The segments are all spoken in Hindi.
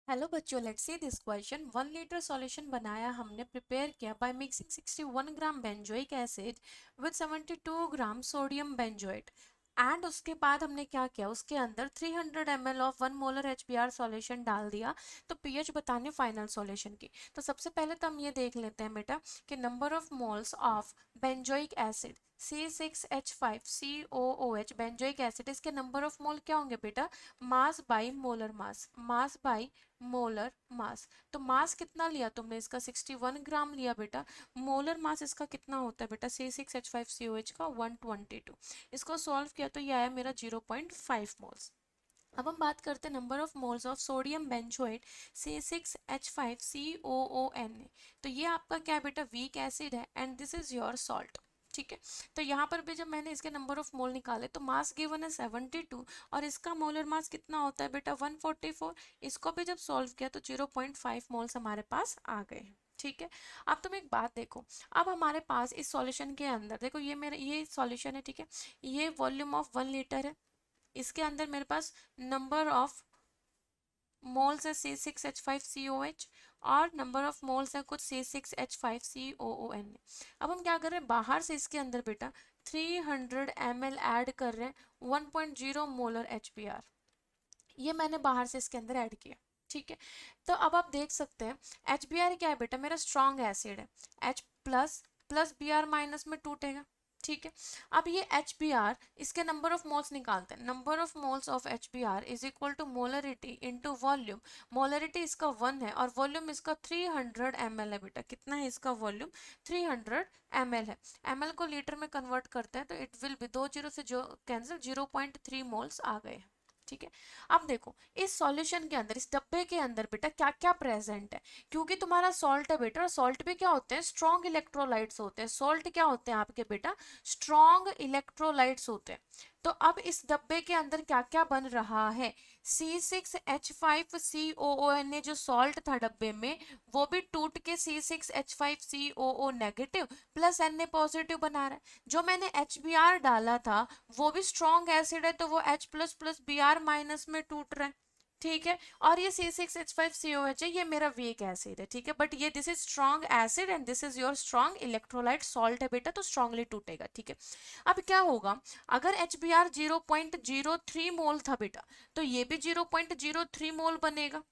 हेलो बच्चों, let's see this question. 1 litre solution बनाया हमने, प्रिपेयर किया by mixing 61 gram benzoic acid with 72 gram sodium benzoate. And उसके बाद हमने क्या किया, उसके अंदर 300 ml of 1 molar HBr solution डाल दिया। तो पीएच बताने फाइनल सॉल्यूशन की। तो सबसे पहले तो हम ये देख लेते हैं बेटा कि number of moles of benzoic acid C6H5COOH benzoic acid, इसके नंबर ऑफ मोल क्या होंगे बेटा? Mass by molar mass, mass by molar mass. तो मास कितना लिया तुमने इसका? 61 ग्राम लिया बेटा। मोलर मास इसका कितना होता है बेटा? C6H5COH का 122। इसको सॉल्व किया तो ये आया मेरा 0.5 मोल्स। अब हम बात करते हैं number of moles of sodium benzoate C6H5COONA। तो ये आपका क्या है बेटा? वीक एसिड है and this is your salt. ठीक है, तो यहाँ पर भी जब मैंने इसके नंबर ऑफ मोल निकाले तो मास गिवन है 72 और इसका मोलर मास कितना होता है बेटा? 144। इसको भी जब सॉल्व किया तो 0.5 मोल्स हमारे पास आ गए। ठीक है, अब तुम एक बात देखो। अब हमारे पास इस सॉल्यूशन के अंदर देखो, ये मेरा ये सॉल्यूशन है। ठीक है, ये वॉल्यूम ऑफ 1 लीटर है। इसके अंदर मेरे पास नंबर ऑफ मोल्स है C6H5COH और नंबर ऑफ मोल्स है कुछ C6H5COON। अब हम क्या कर रहे हैं, बाहर से इसके अंदर बेटा 300 ml ऐड कर रहे हैं 1.0 मोलर HBr। ये मैंने बाहर से इसके अंदर ऐड किया। ठीक है, तो अब आप देख सकते हैं HBr क्या है बेटा? मेरा स्ट्रॉन्ग एसिड है। H plus plus Br minus में टूटेगा। ठीक है, अब ये HBr, इसके नंबर ऑफ मोल्स निकालते हैं। Number of moles of HBr is equal to molarity into volume. Molarity इसका 1 है और वॉल्यूम इसका 300 ml है बेटा। कितना है इसका वॉल्यूम? 300 ml है। ml को लीटर में कन्वर्ट करते हैं तो इट विल बी, 2 जीरो से जो कैंसिल, 0.3 मोल्स आ गए। ठीक है, अब देखो इस सॉल्यूशन के अंदर, इस डब्बे के अंदर बेटा क्या क्या प्रेजेंट है। क्योंकि तुम्हारा सॉल्ट है बेटा, और सॉल्ट भी क्या होते हैं? स्ट्रॉन्ग इलेक्ट्रोलाइट्स होते हैं। सॉल्ट क्या होते हैं आपके बेटा? स्ट्रॉन्ग इलेक्ट्रोलाइट्स होते हैं। तो अब इस डब्बे के अंदर क्या क्या बन रहा है? C6H5COON जो सॉल्ट था डब्बे में, वो भी टूट के C6H5COO negative plus Na positive बना रहा है। जो मैंने HBr डाला था वो भी स्ट्रॉन्ग एसिड है, तो वो H plus plus Br minus में टूट रहा है। ठीक है, और ये C6H5COH है, ये मेरा वीक एसिड है। ठीक है, बट ये this is strong acid and this is your strong electrolyte salt है बेटा, तो स्ट्रांगली टूटेगा। ठीक है, अब क्या होगा, अगर HBr 0.03 मोल था बेटा, तो ये भी 0.03 मोल बनेगा,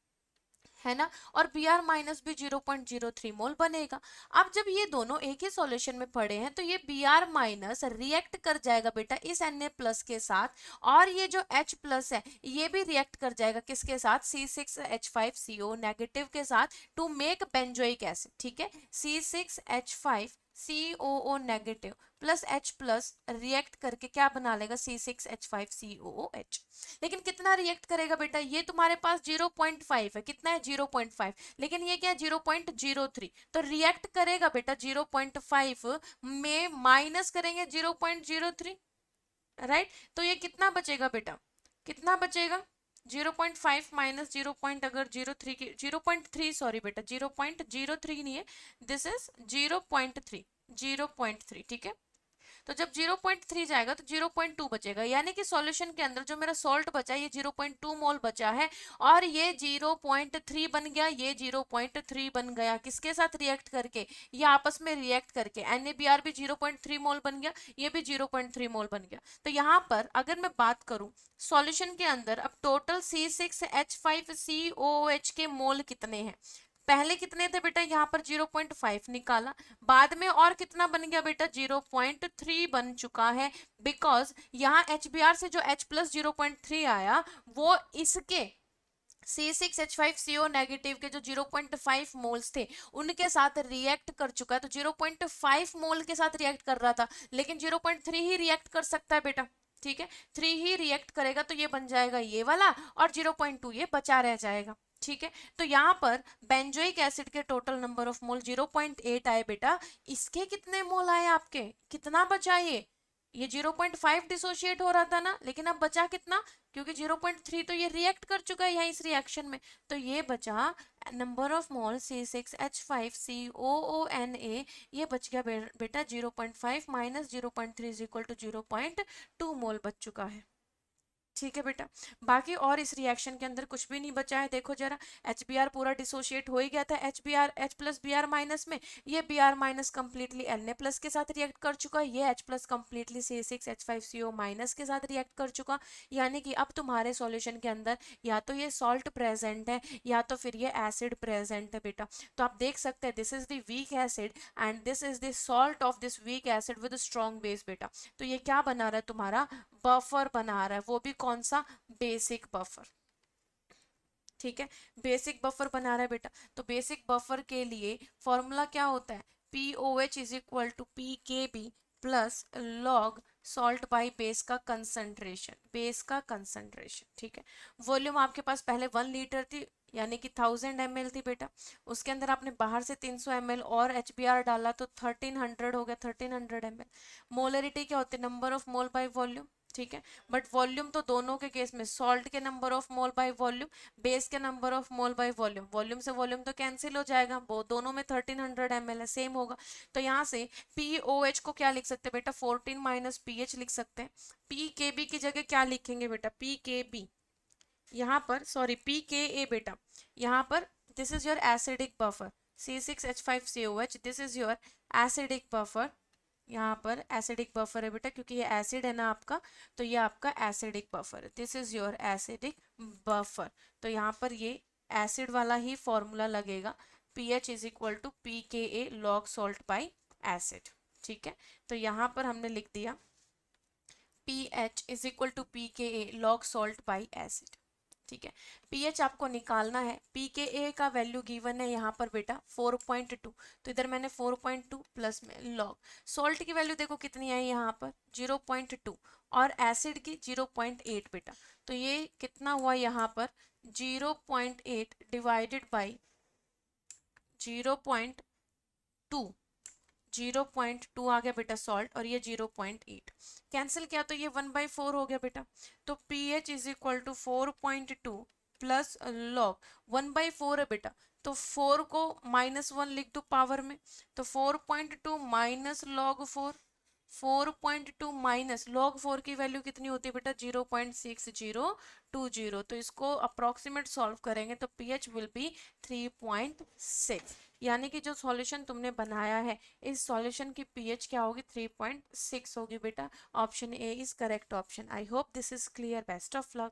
है ना? और Br माइनस भी 0.03 मोल बनेगा। अब जब ये दोनों एक ही सॉल्यूशन में पड़े हैं तो ये Br माइनस रिएक्ट कर जाएगा बेटा इस Na प्लस के साथ, और ये जो H प्लस है ये भी रिएक्ट कर जाएगा किसके साथ? C6H5CO नेगेटिव के साथ, टू मेक बेंजोइक एसिड। ठीक है, C6H5COO negative plus H plus react करके क्या बना लेगा? C6H5COOH। लेकिन कितना रिएक्ट करेगा बेटा? ये तुम्हारे पास 0.5 है। कितना है? 0.5। लेकिन ये क्या है? 0.03। तो रिएक्ट करेगा बेटा 0.5 में माइनस करेंगे 0.03, राइट? तो ये कितना बचेगा बेटा? कितना बचेगा? 0.5 माइनस 0. अगर 03 की 0.3, सॉरी बेटा 0.03 नहीं है, दिस इज 0.3, 0.3। ठीक है, तो जब 0.3 जाएगा तो 0.2 बचेगा, यानी कि सॉल्यूशन के अंदर जो मेरा सॉल्ट बचा है ये 0.2 मोल बचा है, और ये 0.3 बन गया, ये 0.3 बन गया। किसके साथ रिएक्ट करके? ये आपस में रिएक्ट करके NaBr भी 0.3 मोल बन गया, ये भी 0.3 मोल बन गया। तो यहाँ पर अगर मैं बात करूं सॉल्यूशन के अंदर, अब टोटल C6H5COOH के मोल कितने हैं? पहले कितने थे बेटा? यहाँ पर 0.5 निकाला, बाद में और कितना बन गया बेटा? 0.3 बन चुका है, बिकॉज यहाँ HBr से जो H प्लस 0.3 आया वो इसके C6H5CO नेगेटिव के जो 0.5 मोल्स थे उनके साथ रिएक्ट कर चुका है। तो 0.5 मोल के साथ रिएक्ट कर रहा था, लेकिन 0.3 ही रिएक्ट कर सकता है बेटा। ठीक है, 3 ही रिएक्ट करेगा, तो ये बन जाएगा ये वाला, और 0.2 ये बचा रह जाएगा। ठीक है, तो यहाँ पर बेंजोइक एसिड के टोटल नंबर ऑफ मोल 0.8 आए बेटा। इसके कितने मोल आए आपके? कितना बचा ये 0.5 डिसोशिएट हो रहा था ना, लेकिन अब बचा कितना? क्योंकि 0.3 तो ये रिएक्ट कर चुका है यहाँ इस रिएक्शन में, तो ये बचा नंबर ऑफ मोल C6H5COONA, ये बच गया बेटा 0.5 माइनस 0.3 इज इक्वल टू 0.2 मोल बच चुका है। ठीक है बेटा। बाकी और इस रिएक्शन के अंदर कुछ भी नहीं बचा है, देखो जरा, HBr पूरा डिसोशिएट हो ही गया था HBr H plus Br minus में, ये Br minus completely Na plus के साथ रिएक्ट कर चुका, ये H plus completely C6H5CO minus के साथ रिएक्ट कर चुका। यानी कि अब तुम्हारे सॉल्यूशन के अंदर या तो ये सॉल्ट प्रेजेंट है या तो फिर ये एसिड प्रेजेंट है बेटा। तो आप देख सकते हैं this is the weak acid and this is the salt of this weak acid with strong base बेटा। तो ये क्या बना रहा है तुम्हारा, बफर बना रहा है, वो भी कौन सा, बेसिक बफर। ठीक है, बेसिक बफर बना रहा है बेटा। तो बेसिक बफर के लिए फॉर्मूला क्या होता है, POH is equal to PKB plus log salt by base का कंसंट्रेशन, बेस का कंसंट्रेशन। ठीक है, वॉल्यूम आपके पास पहले 1 लीटर थी, यानी कि 1000 ml थी बेटा, उसके अंदर आपने बाहर से 300 ml और HBr डाला तो 1300 हो गया, 1300 ml। मोलरिटी क्या होती है, number of mole by volume. ठीक है, बट वॉल्यूम तो दोनों के केस में, सॉल्ट के number of mole by volume, base के number of mole by volume, volume से वॉल्यूम तो कैंसिल हो जाएगा, वो दोनों में 1300 ml है, सेम होगा। तो यहाँ से POH को क्या लिख सकते हैं बेटा, 14 माइनस PH लिख सकते हैं। PKB की जगह क्या लिखेंगे बेटा, PKB यहाँ पर, सॉरी PKA बेटा, यहाँ पर this is your acidic buffer C6H5COH, this is your acidic buffer. यहाँ पर एसिडिक बफर है बेटा, क्योंकि ये एसिड है ना आपका, तो ये आपका एसिडिक बफर है, this is your acidic buffer. तो यहाँ पर ये एसिड वाला ही फॉर्मूला लगेगा, pH is equal to PKA log salt by acid. ठीक है, तो यहाँ पर हमने लिख दिया pH is equal to PKA log salt by acid. ठीक है, pH आपको निकालना है, PKA का वैल्यू गिवन है यहाँ पर बेटा 4.2, तो इधर मैंने 4.2 प्लस में लॉग, सॉल्ट की वैल्यू देखो कितनी आई यहाँ पर 0.2 और एसिड की 0.8 बेटा। तो ये कितना हुआ यहाँ पर 0.8 डिवाइडेड बाई 0.2, 0.2 आ गया बेटा सॉल्ट, और ये 0.8 कैंसिल किया तो ये 1/4 हो गया बेटा। तो pH is equal to 4.2 plus log 1/4 है बेटा, तो 4 को -1 लिख दो पावर में, तो 4.2 माइनस लॉग 4, 4.2 माइनस लॉग 4 की वैल्यू कितनी होती है बेटा 0.6020। तो इसको अप्रोक्सीमेट सॉल्व करेंगे तो pH विल बी 3.6, यानी कि जो सॉल्यूशन तुमने बनाया है इस सॉल्यूशन की pH क्या होगी 3.6 होगी बेटा। Option A is correct option. I hope this is clear, best of luck.